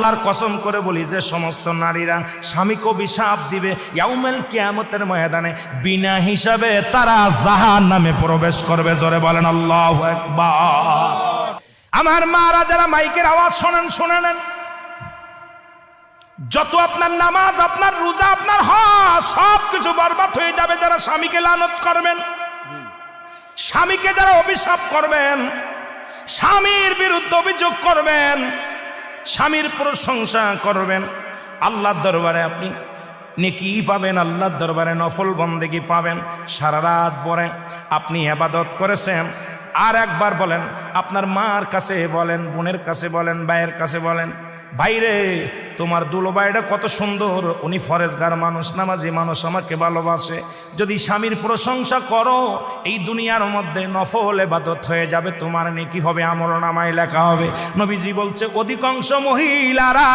আল্লাহর কসম করে বলি যে সমস্ত নারীরা স্বামীকে অভিশাপ দিবে ইয়াউমুল কিয়ামতের ময়দানে বিনা হিসাবে তারা জাহান্নামে প্রবেশ করবে। জোরে বলেন আল্লাহু আকবার। আমার মারা যারা মাইকের আওয়াজ শোনেন, শুনে নেন, যত আপনার নামাজ, আপনার রোজা, আপনার হজ সব কিছু বরবাদ হয়ে যাবে যারা স্বামীকে লানত করবেন, স্বামীকে যারা অভিশাপ করবেন, স্বামীর বিরুদ্ধে অভিযোগ করবেন, স্বামীর প্রশংসা করবেন। আল্লাহর দরবারে আপনি নেকি পাবেন, আল্লাহর দরবারে নফল বন্দেগি পাবেন। সারা রাত পরে আপনি ইবাদত করেছেন, আর একবার বলেন, আপনার মার কাছে বলেন, বোনের কাছে বলেন, ভাইয়ের কাছে বলেন, ভাইরে তোমার দুলোবাইটা কত সুন্দর, উনি ফরেজগার মানুষ, নামাজি মানুষ, আমাকে ভালোবাসে। যদি স্বামীর প্রশংসা করো এই দুনিয়ার মধ্যে নফল ইবাদত হয়ে যাবে, তোমার নেকি হবে, আমলনামায় লেখা হবে। নবীজি বলছে অধিকাংশ মহিলারা